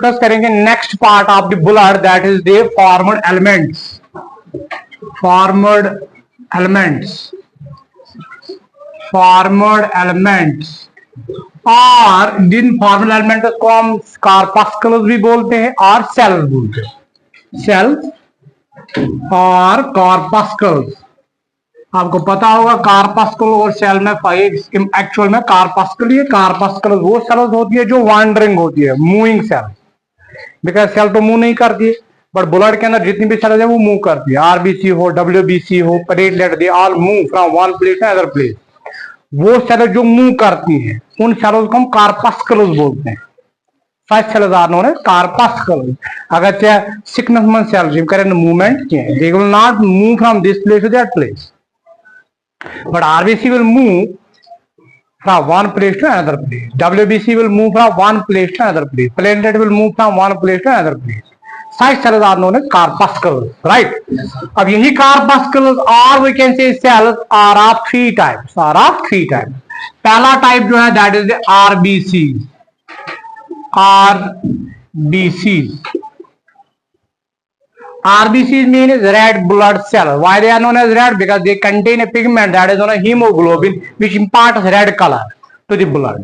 Discuss करेंगे next part of the blood, that is the formed elements. Formed elements, formed elements, और जिन formal elements को हम कार्पस्कल्स भी बोलते हैं और सेल्स बोलते हैं। सेल्स और कार्पस्कल्स, आपको पता होगा कार्पस्कल और सेल में एक्चुअल में कार्पस्कल, ये कार्पस्कल वो सेल्स होती है जो वांडरिंग होती है, मूविंग सेल। बिकॉज सेल तो मूव नहीं करती है, बट ब्लड के अंदर जितनी भी सेल्स है वो मूव करती है। आरबीसी हो, डब्ल्यूबीसी हो, platelet, they all move from one place to other place. वो सेल्स जो मूव करती हैं उन सेल्स को हम कार्पस्कल्स बोलते हैं। Such cells are known as corpuscles. अगर चाहे सिग्नल सेल्स करेंट मूवमेंट किए, they will not move from this place to that place, but RBC will move from one place to another place. WBC will move from one place to another place. Platelet will move from one place to another place. Such cells are known as corpuscles, right? अब यही corpuscles or we can say cells are of three types. Are of three types. पहला type जो है that is the RBC. RBCs. RBCs means red blood cell. Why they are known as red? Because they contain a pigment that is known as hemoglobin, which imparts red color to the blood.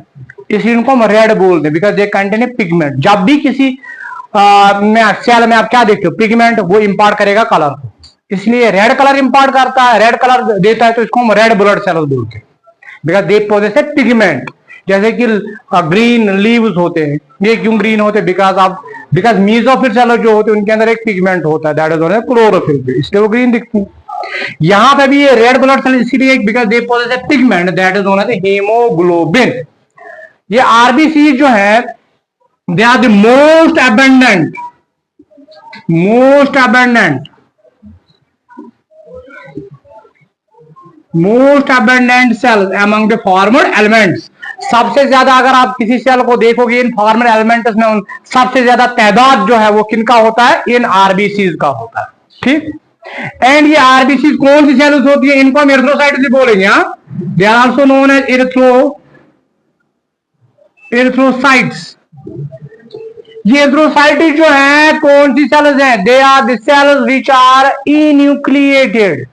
इसलिए इनको हम red बोलते हैं, because they contain a pigment. जब भी किसी cell में आप क्या देखते हो, पिगमेंट, वो इंपार्ट करेगा कलर को, इसलिए रेड कलर इंपार्ट करता है, रेड कलर देता है, तो इसको हम रेड ब्लड सेल्स बोलते हैं, because they possess a pigment. जैसे कि ग्रीन लीव्स होते हैं, ये क्यों ग्रीन होते हैं? बिकॉज मीजोफिल सेल जो होते हैं उनके अंदर एक पिगमेंट होता है, that is known as chlorophyll, इसलिए वो ग्रीन दिखती है। यहां पे भी ये रेड ब्लड सेल इसीलिए because they possess a pigment that is known as haemoglobin. ये आरबीसी जो है they are the most abundant cells among the formed elements. सबसे ज्यादा अगर आप किसी सेल को देखोगे इन फॉर्मल एलिमेंट्स में, सबसे ज्यादा तादाद जो है वो किनका होता है? इन आरबीसीज का होता है, ठीक। एंड ये आरबीसी कौन सी सेल्स होती है? इनको हम एरिथ्रोसाइट्स भी बोलेंगे। They are also known as erythrocytes. ये एरिथ्रोसाइट्स जो है कौन सी सेल्स है? They are the cells which are enucleated,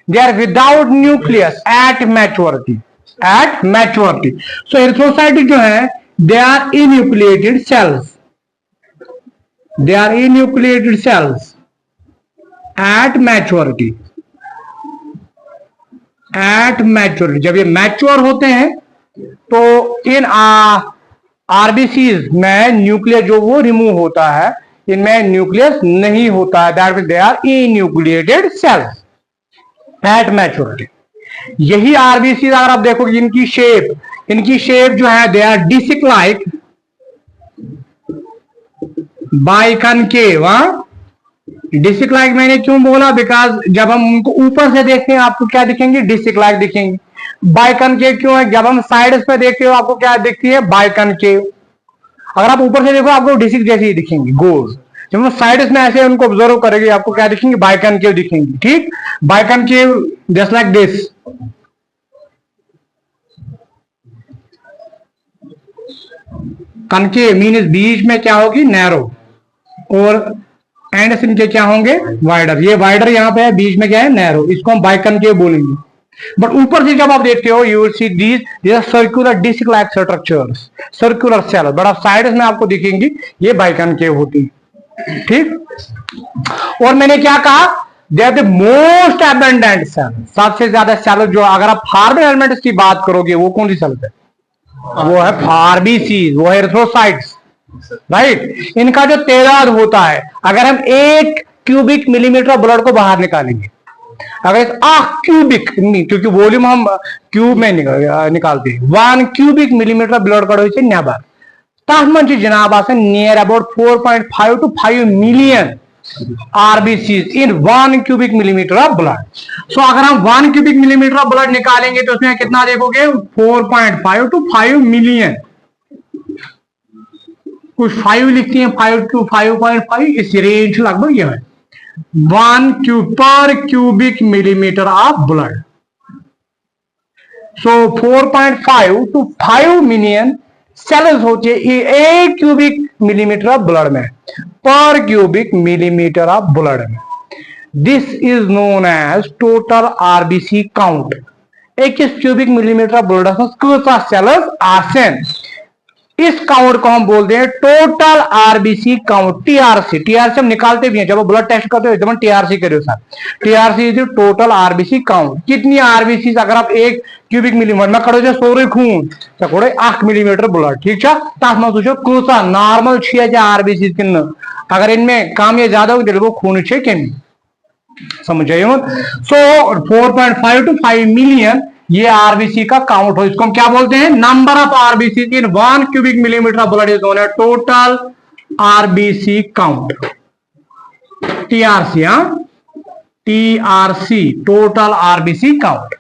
they are without nucleus at maturity. So erythrocyte जो है they are enucleated cells, at maturity. जब ये मैच्योर होते हैं तो इन आरबीसीज में न्यूक्लियस जो वो रिमूव होता है, इनमें न्यूक्लियस नहीं होता है, that means they are enucleated cells at maturity. यही आरबीसी अगर आप देखोगे इनकी शेप जो है they are disc like biconcave. Disc like मैंने क्यों बोला? बिकॉज जब हम उनको ऊपर से देखते हैं आपको क्या दिखेंगे? डिस्क लाइक दिखेंगे। बाइकनकेव क्यों है? जब हम साइड पे देखते हो आपको क्या दिखती है? बाइकनकेव। अगर आप ऊपर से देखो आपको डिस्क जैसी ही दिखेंगी, गोल। जब हम साइड में ऐसे उनको ऑब्जर्व करेंगे आपको क्या दिखेंगे? बाइकनकेव दिखेंगी, ठीक। Biconcave just like this. Concave means बीच में क्या होगी? नैरो, और एंड्स इनके क्या होंगे? वाइडर। ये वाइडर यहाँ पे है, बीच में क्या है? नैरो। इसको हम बाइकनकेव बोलेंगे। बट ऊपर से जब आप देखते हो you will see these circular disc like structures, circular cell, but आप साइड में आपको दिखेंगी ये बाइकनकेव होती, ठीक। और मैंने क्या कहा? They are the most abundant cell. सबसे ज्यादा सेल जो, अगर आप फॉर्मल एलिमेंट्स की बात करोगे वो कौन सी सेल है? वो है आरबीसी, वो है एरिथ्रोसाइट्स, राइट। इनका जो तादाद होता है, अगर हम 1 क्यूबिक मिलीमीटर ब्लड को बाहर निकालेंगे, अगर क्यूबिक नहीं, क्योंकि वॉल्यूम हम क्यूब में निकालते हैं, 1 क्यूबिक मिलीमीटर ब्लड का नेबर तथ मन जनाब near about 4.5 to 5 million RBCs in 1 cubic millimetre of blood. So अगर हम 1 क्यूबिक मिलीमीटर ऑफ ब्लड निकालेंगे तो उसमें कितना देखोगे? 4.5 to 5 मिलियन। कुछ 5 लिखती हैं, 5 to 5.5, इस रेंज लगभग यह है 1 पर cubic millimetre of blood. So 4.5 to 5 million cells होती है 1 क्यूबिक मिलीमीटर ऑफ ब्लड में, पर क्यूबिक मिलीमीटर ऑफ ब्लड में। This is known as total RBC count. 21 cubic millimetre of blood कसा सेल्स आसन, इस काउंट को हम बोलते हैं total RBC count, TRC. TRC हम निकालते भी हैं जब ब्लड टेस्ट करते हो, एकदम टीआरसी करो sir. TRC is total RBC count. कितनी आरबीसी अगर आप 1 क्यूबिक मिलीमीटर में करो सोरे खून तो कड़ो 1 मिलीमीटर ब्लड, ठीक है। तथ मो कूसा नॉर्मल आरबीसी किन, अगर इनमें कम या ज्यादा हो तो खून कमी, समझ आए। सो 4.5 to 5 मिलियन ये आरबीसी का काउंट हो, इसको हम क्या बोलते हैं, number of RBC in 1 cubic millimetre of blood is known as total RBC count, TRC. TRC total RBC count.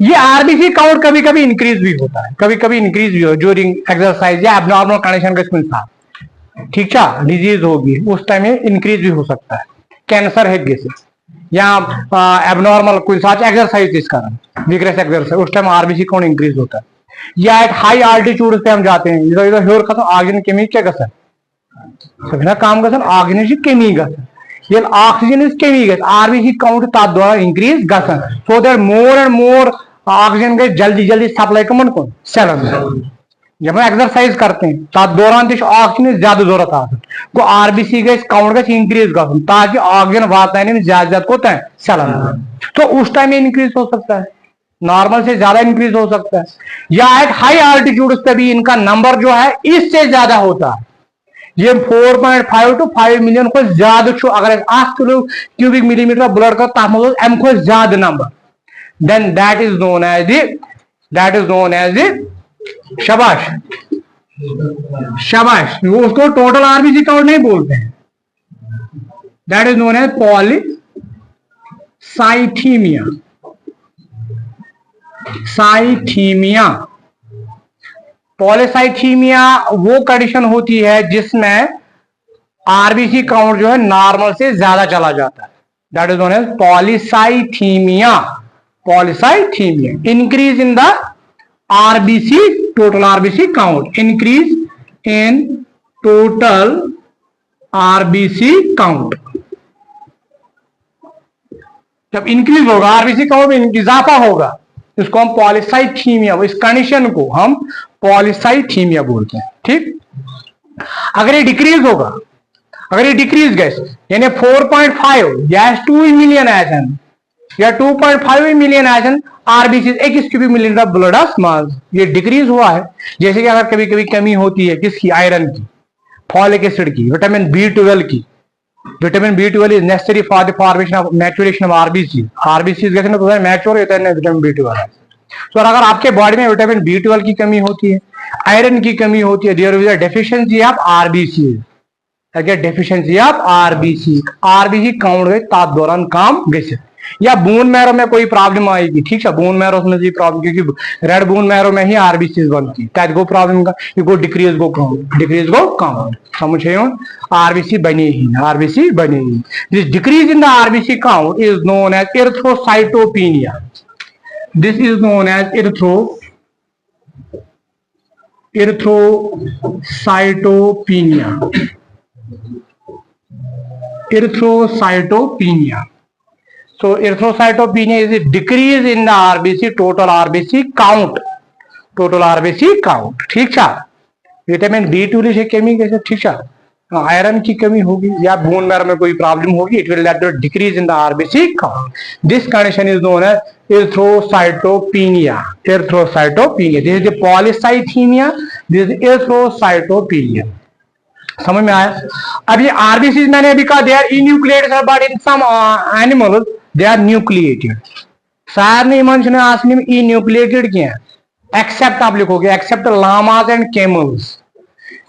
ये आरबीसी काउंट कभी कभी इंक्रीज भी होता है, कभी कभी इंक्रीज भी हो ड्यूरिंग एक्सरसाइज या एबनॉर्मल कंडीशन के साथ, ठीक है। डिजीज होगी उस टाइम में इंक्रीज भी हो सकता है, कैंसर है जैसे या एबनॉर्मल कोई साथ एक्सरसाइज इस कारण विग्रेस एक्सरसाइज, उस टाइम आरबीसी काउंट इंक्रीज होता है। या एक हाई आल्टीट्यूड पे हम जाते हैं, इधर इधर ह्योर खत्म ऑक्सीजन कमी क्या गसन सभी काम गसन ऑक्सीजन कमी गसन, ये ऑक्सीजन इज कमी गस आरबीसी काउंट तात द्वारा इंक्रीज गसन, so that more and more oxygen के जल्दी जल्दी सप्लाई कमन को सेल। जब हम एक्सरसाइज करते हैं तथ दौरान ऑक्सीजन ज्यादा जरूरत आसन को आरबीसी गई काउंट गई इंक्रीज गसन ताकि ऑक्सीजन वाता ज्यादा ज्यादा कोता है सेलन, तो उस टाइम में इंक्रीज हो सकता है, नॉर्मल से ज्यादा इंक्रीज हो सकता है। या एक हाई आल्टीट्यूड पे भी इनका नंबर जो है इससे ज्यादा होता है, ये 4.5 to 5 मिलियन को ज्यादा छो, अगर 8 किलो क्यूबिक मिलीमीटर ब्लड का तापमान एम को ज्यादा number, then that is known as शाबाश शाबाश, वो उसको टोटल आरबीसी काउंट नहीं बोलते हैं, that is known as polycythaemia. Polycythaemia वो कंडीशन होती है जिसमें आरबीसी काउंट जो है नॉर्मल से ज्यादा चला जाता है, that is known as polycythaemia. Increase in the RBC, total RBC count, increase in total RBC count। जब इंक्रीज होगा आरबीसी काउंट में इजाफा होगा, इसको हम पॉलीसाइथीमिया, इस कंडीशन को हम पॉलीसाइथीमिया बोलते हैं, ठीक। अगर ये डिक्रीज होगा, अगर ये डिक्रीज गए यानी 4.5 या 2 मिलियन एसन या 2.5 million essence RBC 21 cubic millimetre blood of mass, ये डिक्रीज हुआ है। जैसे कि अगर कभी कभी कमी होती है किसकी, आयरन की, फॉलिक एसिड की, विटामिन B12 की। Vitamin B12 is necessary for the formation of maturation of RBC. RBC कैसे ना तो मैच्योर होता है विटामिन B12। तो अगर आपके बॉडी में विटामिन B12 की कमी होती है, आयरन की कमी होती है, there is a deficiency of RBC, अगर डेफिशिएंसी ऑफ आरबीसी काउंट गए तात दौरान काम गए। या बोन मैरो में कोई प्रॉब्लम आएगी, ठीक है, बोन मैरो में जी प्रॉब्लम, क्योंकि रेड बोन मैरो में ही आरबीसी बनती है, त्यात गो प्रॉब्लम का गो डिक्रीज गो काउंट, समझे आरबीसी बने ही, this decrease in the RBC count is known as erythrocytopenia. This is known as erythrocytopenia। So erythrocytopenia is a decrease in the RBC, total RBC count, ठीक है। विटामिन B12 से कमी कैसे, ठीक है, आयरन की कमी होगी या बोन मैरो में कोई प्रॉब्लम होगी, it will lead to decrease in the RBC count. This condition is known as erythrocytopenia। This is the polycythaemia, this is erythrocytopenia। समझ में आया। अब ये आरबीसी मैंने अभी कहा, they are enucleated, but in some animals they are nucleated. सारे मनुष्य ने असली में इन्यूक्लिएटेड किया, एक्सेप्ट आप लिखोगे, except llamas and camels,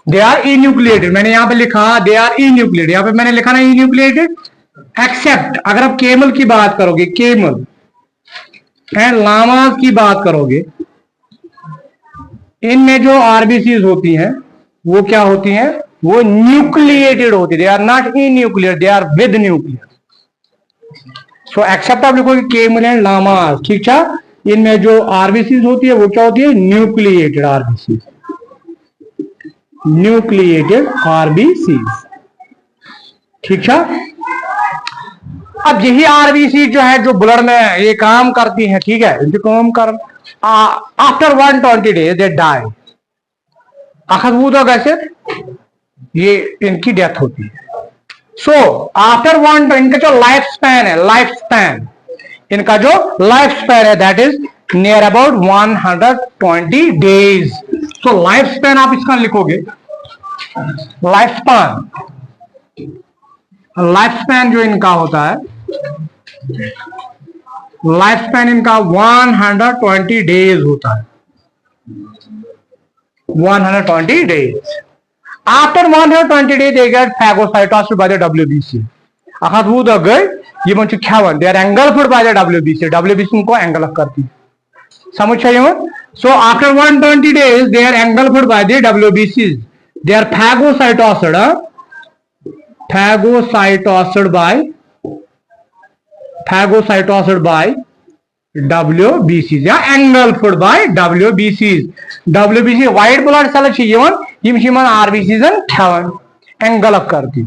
they are enucleated. मैंने यहाँ पे लिखा दे आर इन्यूक्लिएटेड, यहाँ पे मैंने लिखा ना इन्यूक्लिएटेड, एक्सेप्ट अगर आप केमल की बात करोगे, केमल एंड लामास की बात करोगे, इनमें जो आरबीसी होती हैं वो क्या होती हैं, वो न्यूक्लिएटेड होती है, they are not enucleated, they are with nucleus. So except आप लिखोगे केमल एंड लामास, ठीक है। इनमें जो आरबीसी होती है वो क्या होती है, न्यूक्लिएटेड आरबीसी। Nucleated RBC. ठीक है, अब यही आरबीसी जो है जो ब्लड में ये काम करती है, ठीक है, इनके काम कर आफ्टर 120 डेज दे डाई। अखबूत कैसे ये इनकी डेथ होती है। सो आफ्टर इनका जो लाइफ स्पैन है, लाइफ स्पैन इनका जो लाइफ स्पैन है that is near about 120 days. So life span आप इसका लिखोगे, लाइफ स्पैन, लाइफ स्पैन जो इनका होता है, लाइफ स्पैन इनका 120 डेज होता है, 120 days. After 120 days they get phagocytosis by the WBC। अखत वो गए ये मन खेवन they are engulfed by the WBC, WBC को एंगल्फ करती है, समझ चाहिए। So after 120 days they are engulfed by the WBC, they are phagocytosis, phagocytosis by WBCs या engulfed by WBCs। WBC white blood cell यम आरबीसी खेवन engulf करती।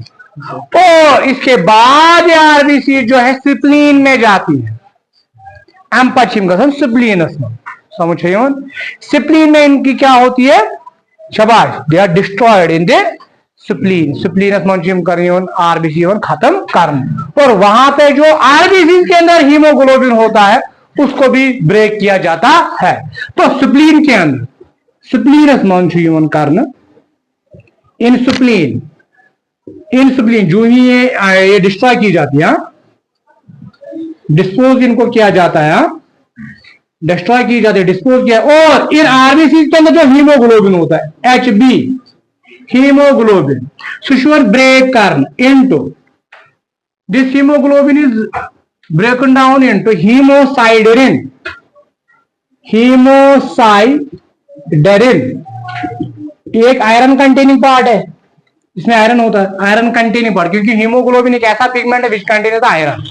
और इसके बाद ये आरबीसी जो है स्प्लीन में जाती है, एम पश्चिम गसन स्प्लीनस में, समझ स्प्लीन में इनकी क्या होती है, शाबाश, they are destroyed in the spleen, स्प्लीनस मंजिम करियोन आरबीसी खत्म करना। और वहां पे जो आरबीसी के अंदर हीमोग्लोबिन होता है उसको भी ब्रेक किया जाता है। तो स्प्लीन के अंदर स्प्लीनस मंजिम करना, इन स्प्लीन जो ही ये डिस्ट्रॉय की जाती है, डिस्पोज इनको किया जाता है, डिस्ट्रॉय की जाती है, डिस्पोज किया। और इन आरबीसी के अंदर जो हीमोग्लोबिन होता है HB hemoglobin, so you are break into this hemoglobin is broken down into hemosiderin, एक आयरन कंटेनिंग पार्ट है, इसमें आयरन होता है, आयरन कंटेनिंग पार्ट, क्योंकि हीमोग्लोबिन एक ऐसा पिगमेंट है विच कंटेन्स आयरन।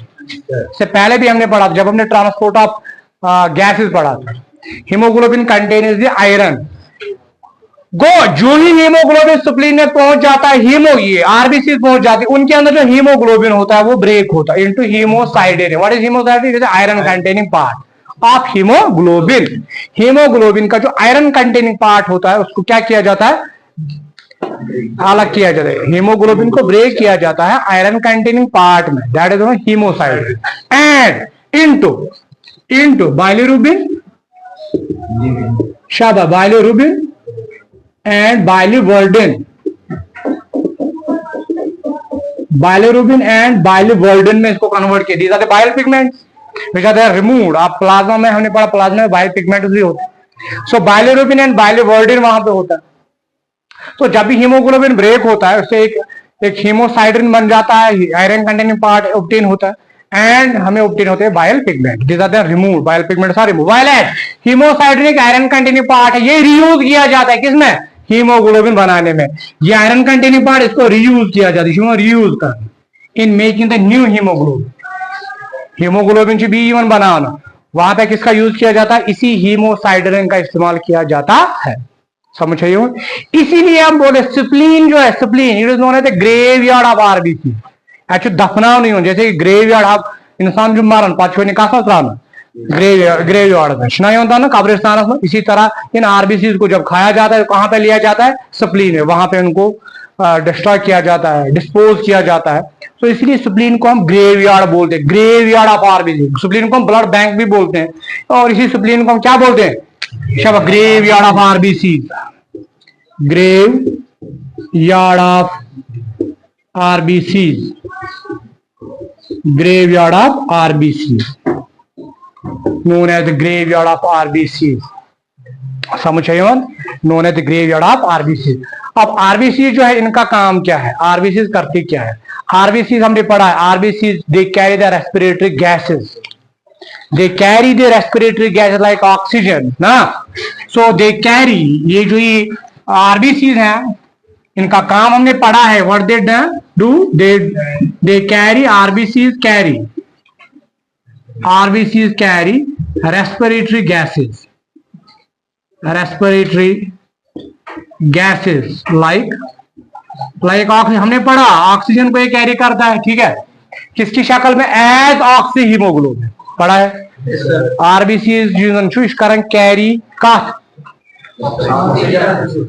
से पहले भी हमने पढ़ा था जब हमने ट्रांसपोर्ट ऑफ गैसेस पढ़ा था, हीमोग्लोबिन कंटेन्स द आयरन। जो ही हीमोग्लोबिन स्प्लीन में पहुंच जाता है, ये आरबीसी पहुंच जाती है, उनके अंदर जो हीमोग्लोबिन होता है वो ब्रेक होता है into haemosiderin. What is haemosiderin? Iron containing part of haemoglobin. Haemoglobin का जो आयरन कंटेनिंग पार्ट होता है उसको क्या किया जाता है, अलग किया जाता है, हीमोग्लोबिन को ब्रेक किया जाता है आयरन कंटेनिंग पार्ट में, दैट इज हीमोसाइडेरिन, एंड इनटू बाइलिरुबिन, शाबाश, बाइलिरुबिन and biliverdin, bilirubin and biliverdin में इसको कन्वर्ट किया। These are the bile pigments which are there removed। आप प्लाज्मा में हमने पढ़ा, प्लाज्मा में बाइल पिगमेंट भी होते हैं। सो बाइलिरुबिन एंड बाइलिवर्डिन वहां पे होता है। तो जब भी हीमोग्लोबिन ब्रेक होता है उससे एक हीमोसाइड्रिन बन जाता है, आयरन कंटेनिंग पार्ट ऑब्टेन होता है, एंड हमें ऑब्टेन होते हैं bile pigment. This are the removed, bile pigments are removed. While haemosiderin iron containing part है, ये रीयूज किया जाता है किसमें, हीमोग्लोबिन बनाने में। ये आयरन कंटेनिंग पार्ट इसको रीयूज किया जाता है, रीयूज करना in making the new haemoglobin. Haemoglobin से भी इवन बनाना, वहां पे किसका यूज किया जाता है, इसी हीमोसाइड्रिन का इस्तेमाल किया जाता है, समझ रहे हो। इसीलिए हम बोले स्प्लीन जो है, spleen it is known as the graveyard of RBC. Actually दफना नहीं हो, जैसे ग्रेवयार्ड आप इंसान जो मारन पाछो निकासा ग्रेवयार्ड में नहीं होता ना, कब्रिस्तान में। इसी तरह इन आरबीसी को जब खाया जाता है कहां पे लिया जाता है, स्प्लीन में, वहां पे उनको डिस्ट्रॉय किया जाता है, डिस्पोज किया जाता है। तो इसलिए स्प्लीन को हम ग्रेवयार्ड बोलते हैं, ग्रेवयार्ड ऑफ आरबीसी। स्प्लीन को हम ब्लड बैंक भी बोलते हैं, और इसी स्प्लीन को हम क्या बोलते हैं, शब्द graveyard of RBC, graveyard of RBC, graveyard of RBC, known as the graveyard of RBCs, समझ रहे हो, known as the graveyard of RBCs। अब आरबीसी जो है इनका काम क्या है, आरबीसी करती क्या है, आरबीसी हमने पढ़ा है, RBC they carry the respiratory gases, they carry the respiratory gases like oxygen ना। सो दे कैरी, ये जो ये आरबीसी हैं इनका काम हमने पढ़ा है, what they do, they carry, RBC carry, RBCs carry respiratory gases, respiratory gases like oxygen, हमने पढ़ा ऑक्सीजन को ये कैरी करता है, ठीक है, किसकी शक्ल में? एज ऑक्सी हीमोग्लोबिन, पढ़ा है। आरबीसी कैरी कथ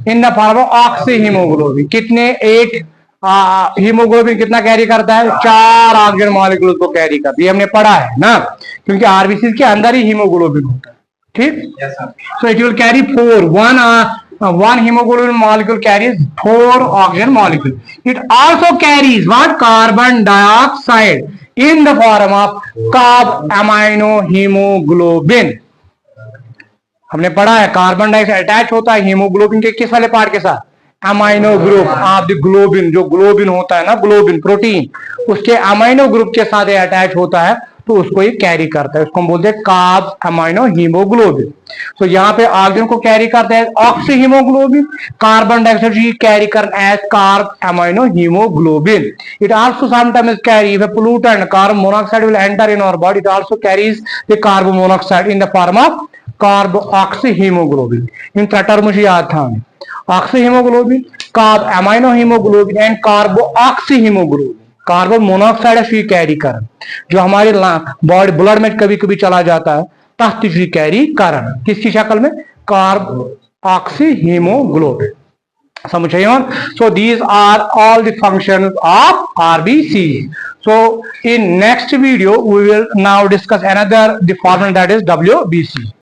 इन the form of oxy haemoglobin, कितने 8 हीमोग्लोबिन कितना कैरी करता है? 4 ऑक्सीजन मॉलिक्यूल को कैरी करती है, हमने पढ़ा है ना, क्योंकि आरबीसी के अंदर ही हीमोग्लोबिन होता है, ठीक। So it will carry 4 one hemoglobin molecule carries 4 oxygen molecule. It also carries what? Carbon dioxide in the form of carb amino hemoglobin. हमने पढ़ा है कार्बन डाइऑक्साइड अटैच होता है हीमोग्लोबिन के किस वाले पार्ट के साथ? Amino group of the globin, जो ग्लोबिन होता है ना, ग्लोबिन प्रोटीन, उसके अमाइनो ग्रुप के साथ अटैच होता है, तो उसको ये कैरी करता है, उसको हम बोलते हैं कार्ब अमाइनो हीमोग्लोबिन। तो यहाँ पे ऑक्सीजन को कैरी करता है oxy haemoglobin, carbon dioxide carry करता है carb amino haemoglobin. It also sometimes carry if pollutant carbon monoxide will enter in our body, it also carries the carbon monoxide in the form of carb oxy haemoglobin. In term मुझे याद था, oxy haemoglobin, carb amino haemoglobin and carbo oxy haemoglobin. Carbon monoxide है carry करन, जो हमारे body blood में कभी कभी चला जाता है, तख्त कैरी करन किसकी शक्ल में? Carb oxy haemoglobin. समझे? So these are all the functions of RBC. So in next video we will now discuss another the formula, that is WBC.